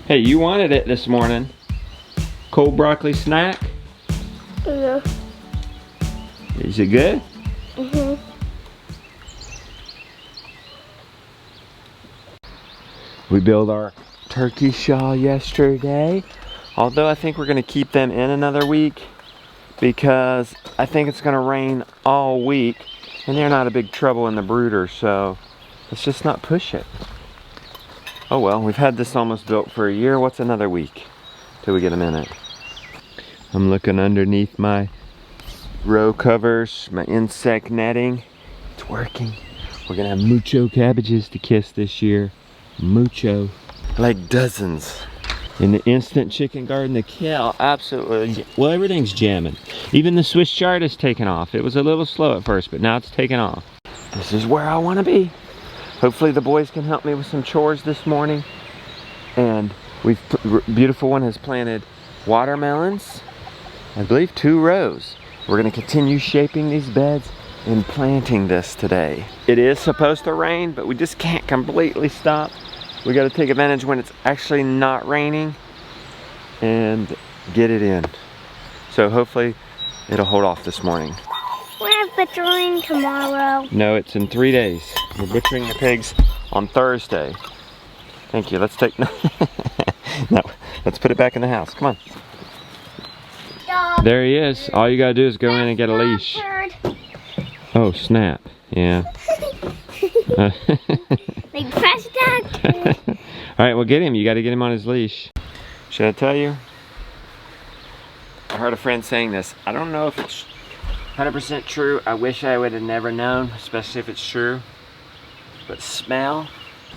Hey, you wanted it this morning. Cold broccoli snack. Yeah. Is it good? Mhm. We built our turkey shawl yesterday. Although I think we're gonna keep them in another week because I think it's gonna rain all week and they're not a big trouble in the brooder, so let's just not push it. Oh well, we've had this almost built for a year. What's another week till we get them in it? I'm looking underneath my row covers, my insect netting. It's working. We're gonna have mucho cabbages to kiss this year. Mucho. Like dozens. In the instant chicken garden, the kale absolutely, well, everything's jamming. Even the Swiss chard is taking off. It was a little slow at first, but now it's taking off. This is where I want to be. Hopefully the boys can help me with some chores this morning. And beautiful one has planted watermelons. I believe 2 rows. We're going to continue shaping these beds and planting this today. It is supposed to rain, but we just can't completely stop. We got to take advantage when it's actually not raining and get it in. So hopefully it'll hold off this morning. We're butchering tomorrow. No, it's in 3 days. We're butchering the pigs on Thursday. Thank you. Let's take no, let's put it back in the house. Come on. Dog. There he is. All you gotta do is go in and get a leash. Oh, snap. Yeah. Like press that. All right, well, get him. You got to get him on his leash. Should I tell you? I heard a friend saying this. I don't know if it's 100% true. I wish I would have never known, especially if it's true. But smell,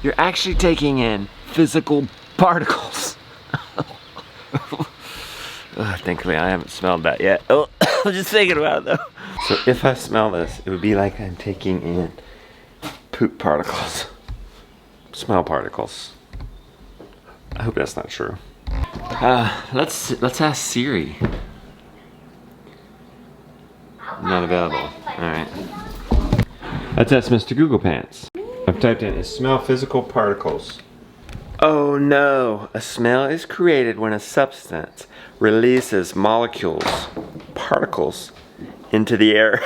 you're actually taking in physical particles. Thankfully, I haven't smelled that yet. Oh, I'm just thinking about it though. So if I smell this, it would be like I'm taking in poop particles. Smell particles. I hope that's not true. Let's ask Siri. Not available. All right. Let's ask Mr. Google Pants. I've typed in smell physical particles. Oh no! A smell is created when a substance releases molecules, particles, into the air.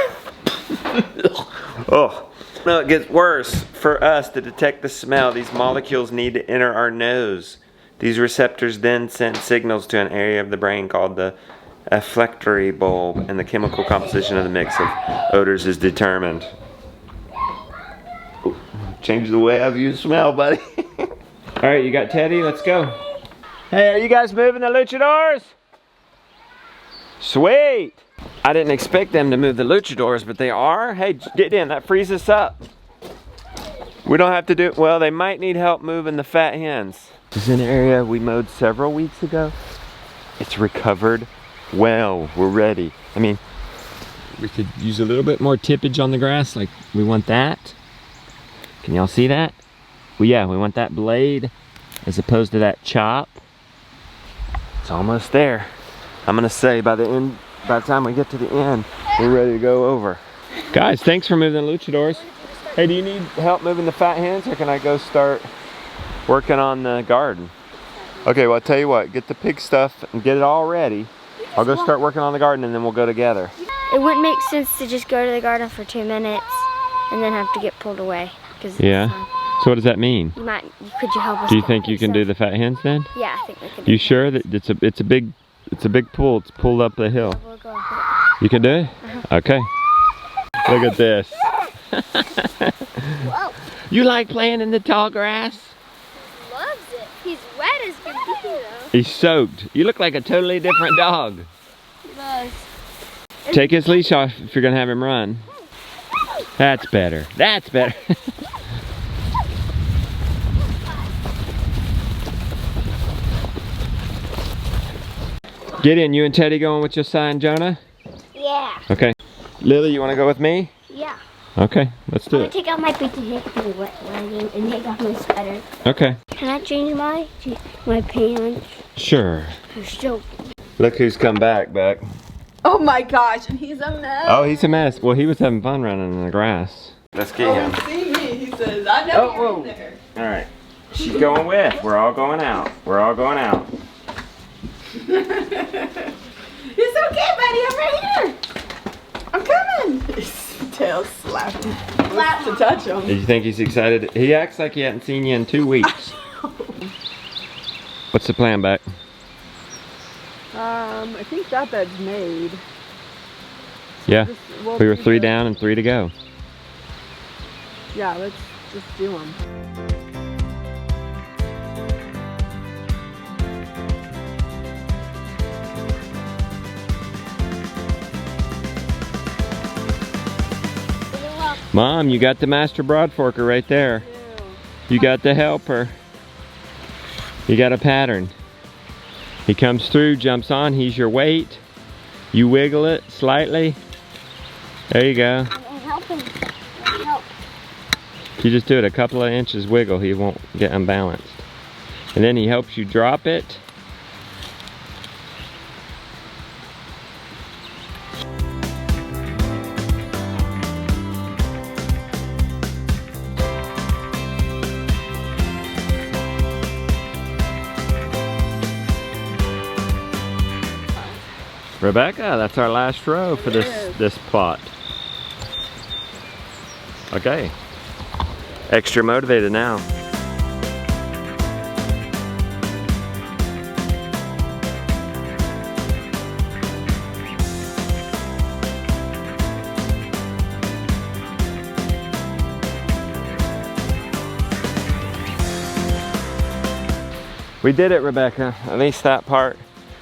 Oh. No, it gets worse. For us to detect the smell, these molecules need to enter our nose. These receptors then send signals to an area of the brain called the olfactory bulb, and the chemical composition of the mix of odors is determined. Ooh, change the way I view smell, buddy. All right, you got Teddy? Let's go. Hey, are you guys moving the luchadors? Sweet. I didn't expect them to move the luchadors, but they are. Hey, get in. That frees us up. We don't have to do it. Well, they might need help moving the fat hens. This is an area we mowed several weeks ago. It's recovered well. We're ready. I mean, we could use a little bit more tippage on the grass. Like, we want that. Can y'all see that? Well, yeah, we want that blade as opposed to that chop. It's almost there. I'm gonna say by the time we get to the end, we're ready to go over. Guys, thanks for moving the luchadors. Hey, do you need help moving the fat hens, or can I go start working on the garden? Okay, well, I'll tell you what, get the pig stuff and get it all ready. I'll go start working on the garden and then we'll go together. It wouldn't make sense to just go to the garden for 2 minutes and then have to get pulled away. Yeah. So what does that mean? Could you help us? Do you think you can do the fat hens then? Yeah, I think we can do You sure that it's a big pull? It's pulled up the hill. We'll go. You can do it? Okay. Look at this. Whoa. You like playing in the tall grass? Loves it. He's wet as can be though. He's soaked. You look like a totally different dog. He does. Take his leash off if you're gonna have him run. That's better. That's better. Gideon, you and Teddy going with Josiah and Jonah? Yeah. Okay. Lily, you want to go with me? Yeah. Okay, let's do I'm it. gonna take off my boots and take off my wet leggings and take off my sweater. Okay. Can I change my pants? Sure. They're still. Look who's come back, Beck. Oh my gosh, and he's a mess. Oh, he's a mess. Well, he was having fun running in the grass. Let's get him. See me, he says. I know you're in there. All right. She's going with. We're all going out. We're all going out. It's okay, buddy. I'm right here. I'm coming. His tail's slapping. To touch him. Did you think he's excited? He acts like he hadn't seen you in 2 weeks. What's the plan, Beck? I think that bed's made. Yeah, We'll we were do 3 the- down and 3 to go. Yeah, let's just do them. Mom, you got the master Broadforker right there. You got the helper. You got a pattern. He comes through, jumps on, he's your weight. You wiggle it slightly. There you go. Help him. Help. You just do it a couple of inches wiggle, he won't get unbalanced. And then he helps you drop it. Rebecca, that's our last row for this plot. Okay. Extra motivated now. We did it, Rebecca. At least that part.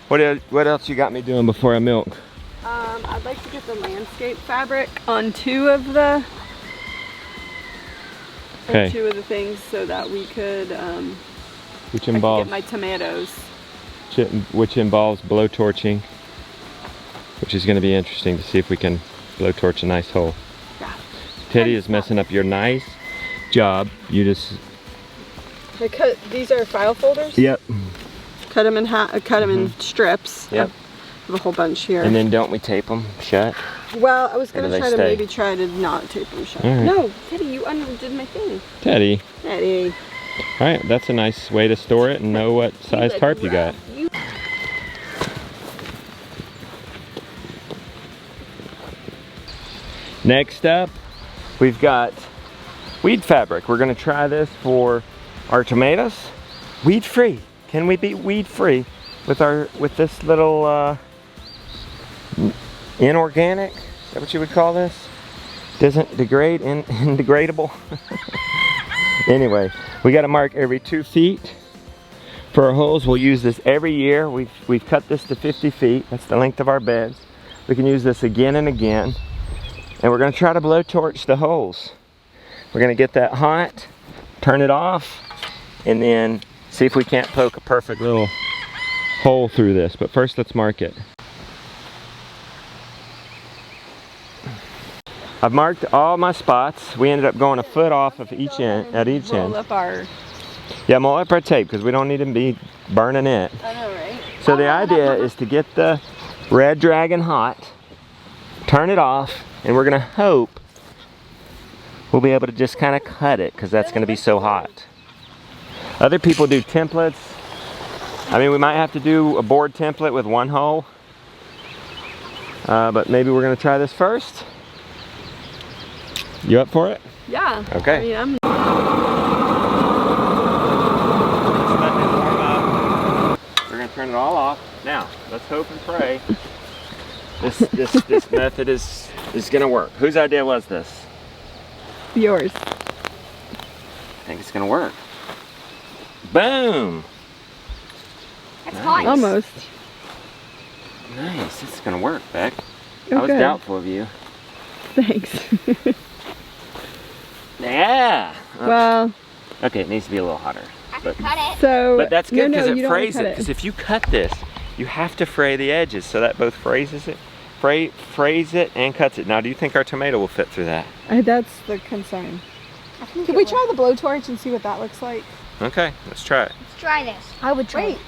What else you got me doing before I milk? I'd like to get the landscape fabric on 2 of the Okay. 2 of the things so that we could Which I could involves get my tomatoes. which involves blowtorching, which is going to be interesting to see if we can blowtorch a nice hole. Yeah. Teddy is messing up your nice job. You just I cut. These are file folders. Yep. Cut them in in strips. Yep. I have a whole bunch here. And then don't we tape them shut? Well, I was Or do gonna they try to stay? maybe try to not tape them shut. All right. No, Teddy, you undid my thing. Teddy. Teddy. All right, that's a nice way to store it and know what size tarp you got. Next up, we've got weed fabric. We're gonna try this for our tomatoes. Weed free. Can we be weed free with this little inorganic? Is that what you would call this? Doesn't degrade, indegradable. Anyway, we got to mark every 2 feet for our holes. We'll use this every year. We've cut this to 50 feet. That's the length of our beds. We can use this again and again. And we're going to try to blowtorch the holes. We're going to get that hot, turn it off, and then see if we can't poke a perfect little hole through this. But first, let's mark it. I've marked all my spots. We ended up going a foot off of each end, at each end. Roll up our. Yeah, roll up our tape because we don't need to be burning it. I know, right? So the idea is to get the Red Dragon hot, turn it off, and we're gonna hope we'll be able to just kind of cut it because that's gonna be so hot. Other people do templates. I mean, we might have to do a board template with 1 hole, but maybe we're gonna try this first. You up for it? Yeah. Okay. I mean, We're gonna turn it all off. Now, let's hope and pray this method is gonna work. Whose idea was this? yours. I think it's gonna work. Boom! That's Nice. hot. Almost. Nice, it's gonna work, Beck. I was Okay. doubtful of you. Thanks. Yeah! Well, Okay, it needs to be a little hotter. I can cut it. so. But that's good because you it don't wanna frays cut it. Because if you cut this, you have to fray the edges so that both frays it and cuts it. Now, do you think our tomato will fit through that? That's the concern. I think Could it we will. try the blowtorch and see what that looks like? Okay, let's try it. Let's try this. I would try. Wait.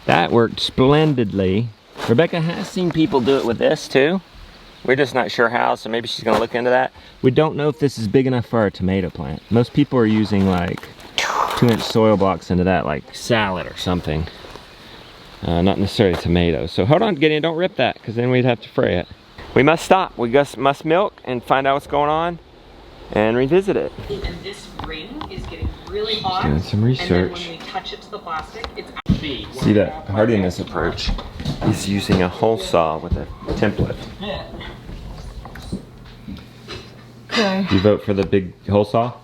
That worked splendidly. Rebecca has seen people do it with this too. We're just not sure how, so maybe she's gonna look into that. We don't know if this is big enough for our tomato plant. Most people are using like 2-inch soil blocks into that, like salad or something. Not necessarily tomatoes. So hold on, Gideon, don't rip that, because then we'd have to fray it. We must stop. We just must milk and find out what's going on and revisit it. And this ring is getting really hot. Doing some research. And then when we touch it to the plastic, it's actually... See that hardiness approach? He's using a hole saw with a template. Okay. Do you vote for the big hole saw?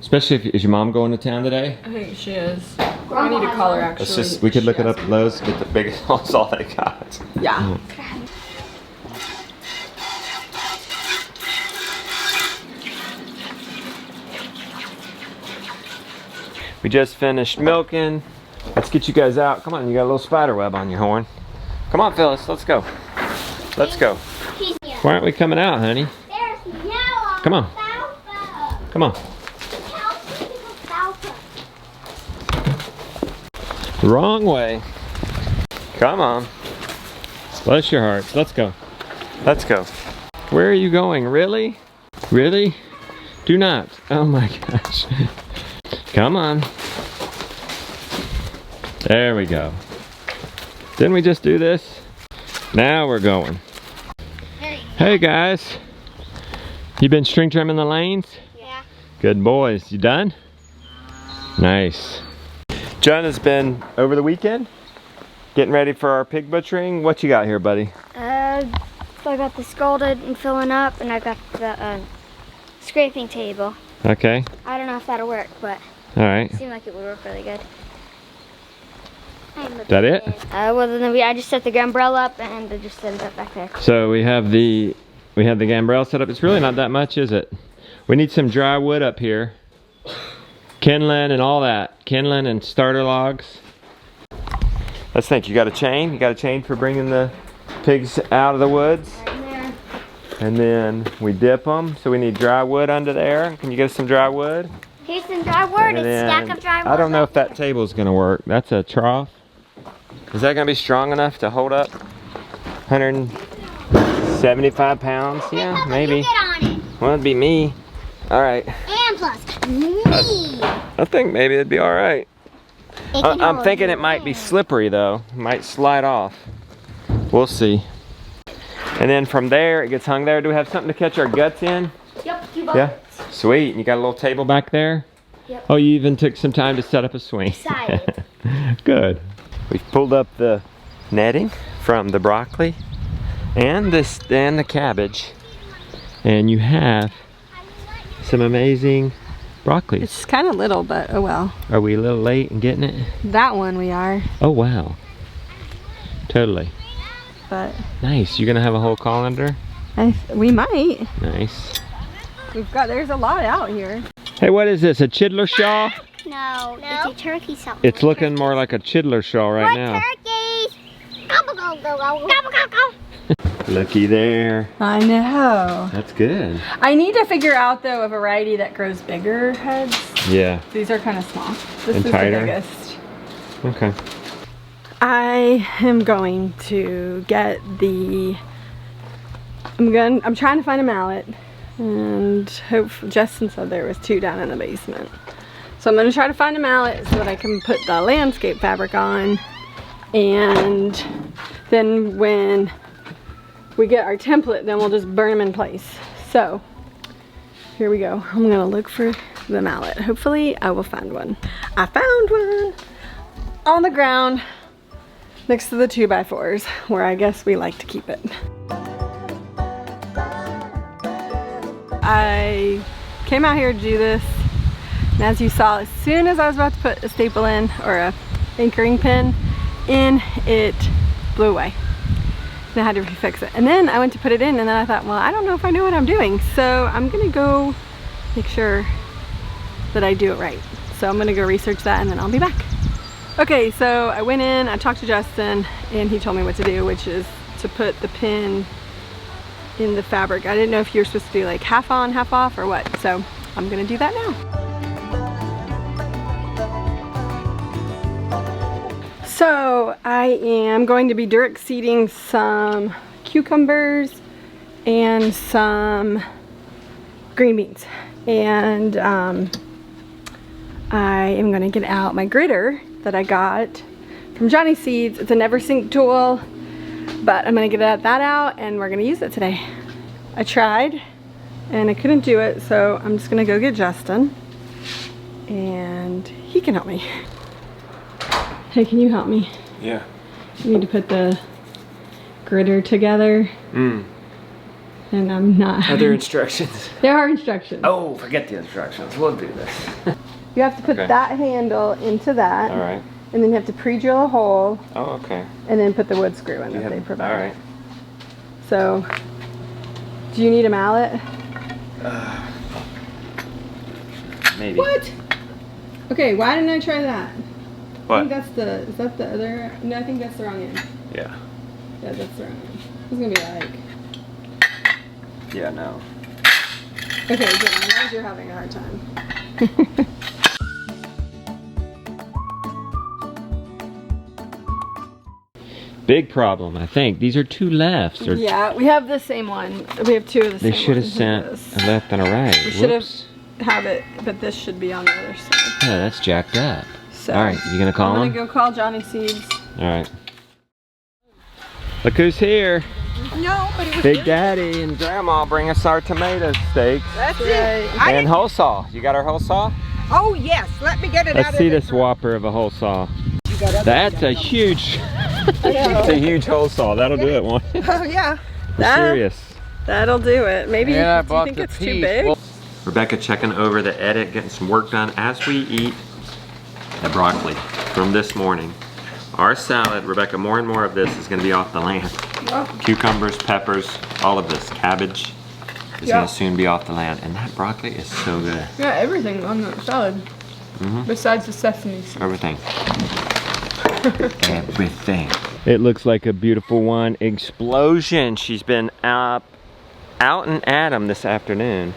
Especially if, is your mom going to town today? I think she is. I need to call her actually. Let's just, we could look it up at Lowe's, get the biggest hole saw they got. Yeah. We just finished milking. Let's get you guys out. Come on, you got a little spider web on your horn. Come on, Phyllis, let's go. Let's go. Why aren't we coming out, honey? Come on. Come on. Wrong way. Come on. Bless your hearts. Let's go. Let's go. Where are you going? Really? Really? Do not. Oh my gosh. Come on. There we go. Didn't we just do this? Now we're going. Hey guys. You been string trimming the lanes? Yeah. Good boys. You done? Nice. John has been over the weekend getting ready for our pig butchering. What you got here, buddy? So I got the scalded and filling up, and I got the scraping table. Okay. I don't know if that'll work, but All right. it seemed like it would work really good. Is that it? Well, then I just set the umbrella up and I just set it up back there. So we have the gambrel set up. It's really not that much, is it? We need some dry wood up here. Kindling and all that. Kindling and starter logs. Let's think. You got a chain? You got a chain for bringing the pigs out of the woods? Right in there. And then we dip them. So we need dry wood under there. Can you get us some dry wood? Here's some dry wood. And It's a stack then, of dry wood. I don't know right if that there. table's gonna work. That's a trough. Is that gonna be strong enough to hold up 175 pounds? Yeah, Papa, maybe. You get on it. Well, it'd be me. All right. And plus me. I think maybe it'd be all right. It can I'm hold thinking you it might be in. slippery though. It might slide off. We'll see. And then from there, it gets hung there. Do we have something to catch our guts in? Yep, 2 Yeah. buckets. Sweet. And you got a little table back there? Yep. Oh, you even took some time to set up a swing. Excited. Good. We've pulled up the netting from the broccoli and the cabbage. And you have some amazing broccoli. It's kind of little, but oh well. Are we a little late in getting it? That one we are, Oh wow. Totally. but Nice. You gonna have a whole colander? we might. Nice. There's a lot out here. Hey, what is this? A chiddler shawl? No, it's a turkey salad. It's looking more like a chiddler shawl right now. Turkeys! Gobble, go, go, go. Gobble, go, go. Looky there. I know. That's good. I need to figure out though a variety that grows bigger heads. Yeah. These are kind of small. This And is tighter. the biggest. Okay. I am going to get the. I'm trying to find a mallet, and Justin said there was 2 down in the basement. So I'm gonna try to find a mallet so that I can put the landscape fabric on, and then when we get our template, then we'll just burn them in place. So here we go. I'm gonna look for the mallet. Hopefully I will find one. I found one on the ground next to the 2x4s, where I guess we like to keep it. I came out here to do this, and as you saw, as soon as I was about to put a staple in, or a anchoring pin in, it blew away. And I had to refix it. And then I went to put it in, and then I thought, well, I don't know if I know what I'm doing, so I'm gonna go make sure that I do it right. So I'm gonna go research that, and then I'll be back. Okay, so I went in, I talked to Justin, and he told me what to do, which is to put the pin in the fabric. I didn't know if you were supposed to do like half on, half off, or what. So I'm gonna do that now. So I am going to be direct seeding some cucumbers and some green beans. And I am gonna get out my gritter that I got from Johnny Seeds. It's a never sink tool, but I'm gonna get that out and we're gonna use it today. I tried and I couldn't do it, so I'm just gonna go get Justin and he can help me. Hey, can you help me? Yeah. You need to put the gritter together. And I'm not. Are there instructions? There are instructions. Oh, forget the instructions. We'll do this. You have to put that handle into that. All right. And then you have to pre-drill a hole. Oh, okay. And then put the wood screw in that they provide. All right. So, do you need a mallet? Maybe. What? Okay, why didn't I try that? What? I think that's the, is that the other? No, I think that's the wrong end. Yeah. Yeah, that's the wrong end. It's gonna be like. Yeah, no. Okay, good. I'm glad you're having a hard time. Big problem, I think. These are two lefts. Or Yeah, we have the same one. We have two of the same they should have ones. sent a left and a right. We should Whoops. have it, but this should be on the other side. Yeah, that's jacked up. So, All right, you gonna call I'm him? gonna go call Johnny Seeds. All right. Look who's here. No, but it was Big Daddy and Grandma bring us our tomato steaks. That's Right. it. I And didn't, hole saw. You got our hole saw? oh yes, let me get it out Let's of see the this whopper of a hole saw. You got other That's a stuff. huge, it's a huge hole saw. That'll do it, one. Oh yeah. That- Serious. That'll do it. Maybe do you think it's too big? Rebecca checking over the edit, getting some work done as we eat the broccoli from this morning. Our salad, Rebecca, more and more of this is gonna be off the land. Cucumbers, peppers, all of this. Cabbage is gonna soon be off the land. And that broccoli is so good. Yeah, everything on the salad. Besides the sesame seeds. Everything. Everything. It looks like a beautiful one. Explosion. She's been out and at 'em this afternoon.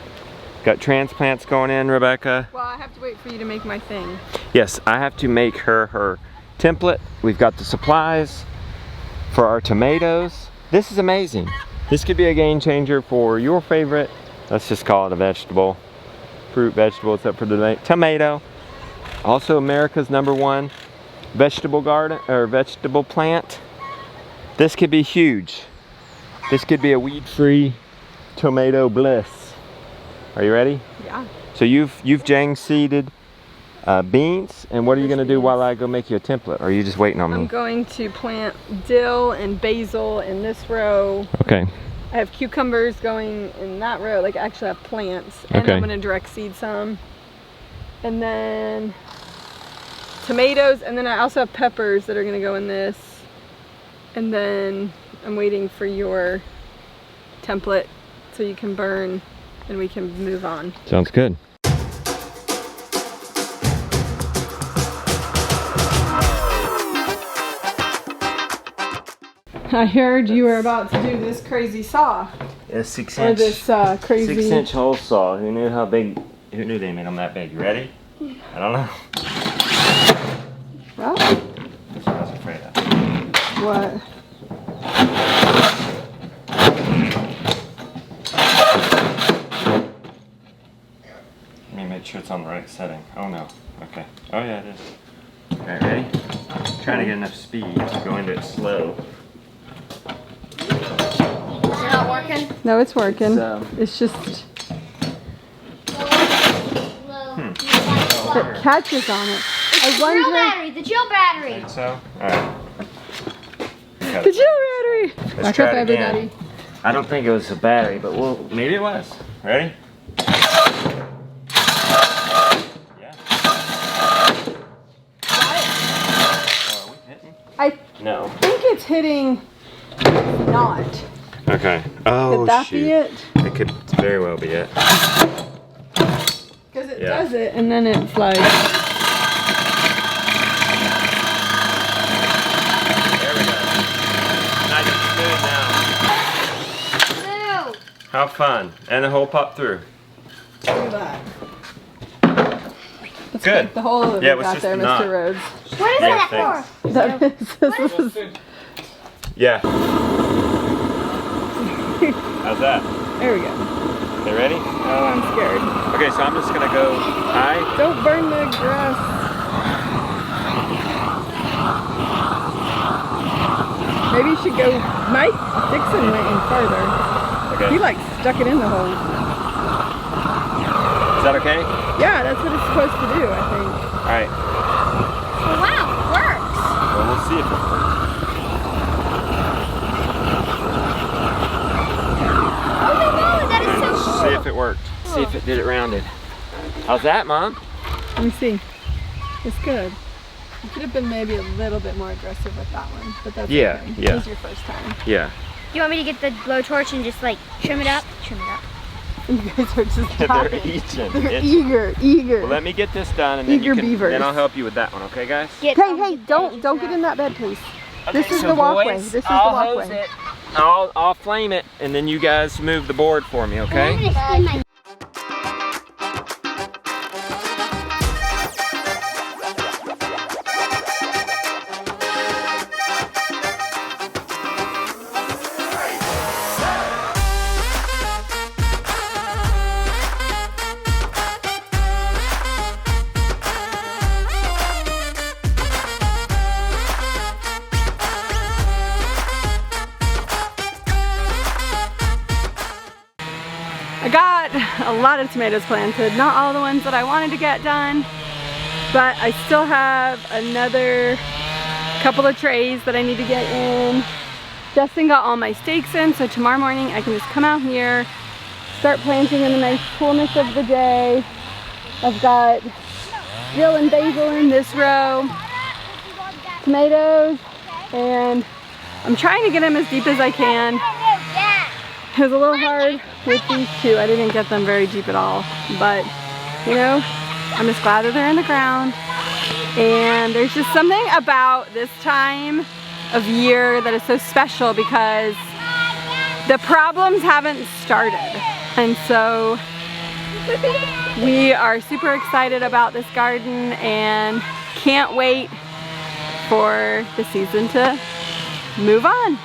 Got transplants going in, Rebecca. Well, I have to wait for you to make my thing. Yes, I have to make her template. We've got the supplies for our tomatoes. This is amazing. This could be a game changer for your favorite, let's just call it a vegetable, fruit, vegetable, except for the tomato. Also America's #1 vegetable garden, or vegetable plant. This could be huge. This could be a weed-free tomato bliss. Are you ready? Yeah. So you've Jang seeded beans, and what are you gonna do while I go make you a template? Or are you just waiting on I'm me? going to plant dill and basil in this row. Okay. I have cucumbers going in that row. Like, I actually have plants. And Okay. I'm gonna direct seed some. And then tomatoes, and then I also have peppers that are gonna go in this. And then I'm waiting for your template so you can burn and we can move on. Sounds good. I heard you were about to do this crazy saw. A 6 Or inch. this crazy... 6 inch hole saw. Who knew how big? Who knew they made them that big? You ready? I don't know. Well, That's what I was afraid of. what? Let me make sure it's on the right setting. Oh no. Okay. Oh yeah, it is. Alright, ready? Trying to get enough speed to go into it slow. Is it not working? No, it's working. So- It's just... Low. It catches on it. I Real wonder... battery, the Jill battery. Think so? Alright. The Jill battery! Let's try it again. I don't think it was a battery, but maybe it was. Ready? Yeah. Oh, are we hitting? I No. think it's hitting not. Okay. Oh, Could that shoot. be it? It could very well be it. Because it Yeah. does it, and then it's like... There we go. Nice and smooth now. Blue. How fun. And the hole popped through. Look at that. Let's Good. take the whole of Yeah, it it was got just there, the knot. Mr. Rhodes. What is Yeah, that for? That is, this is, Yeah. How's that? there we go. Okay, ready? Oh, I'm scared. Okay, so I'm just gonna go high. Don't burn the grass. Maybe you should go. Mike Dixon went in farther. Okay. He like stuck it in the hole. Is that okay? Yeah, that's what it's supposed to do, I think. All right. Wow, it works. Well, we'll see if it works. Oh no, that is so cool. See if it worked. See if it did it rounded. How's that, Mom? Let me see. It's good. You could have been maybe a little bit more aggressive with that one, but that's Yeah, okay. yeah. It was your first time. Yeah. Do you want me to get the blowtorch and just like trim it up? Trim it up. You guys are just They're talking. eating. They're It's- eager. Well, let me get this done, and then Eager you can. beavers. Then I'll help you with that one, okay, guys? Hey, don't get in that bed, please. This is So the walkway. boys, This is the I'll hose walkway. it. I'll flame it, and then you guys move the board for me, okay? I'm gonna spin my I got a lot of tomatoes planted, not all the ones that I wanted to get done, but I still have another couple of trays that I need to get in. Justin got all my stakes in, so tomorrow morning I can just come out here, start planting in the nice coolness of the day. I've got dill and basil in this row, tomatoes, and I'm trying to get them as deep as I can. It was a little hard with these two. I didn't get them very deep at all, but you know, I'm just glad that they're in the ground. And there's just something about this time of year that is so special because the problems haven't started. And so we are super excited about this garden and can't wait for the season to move on.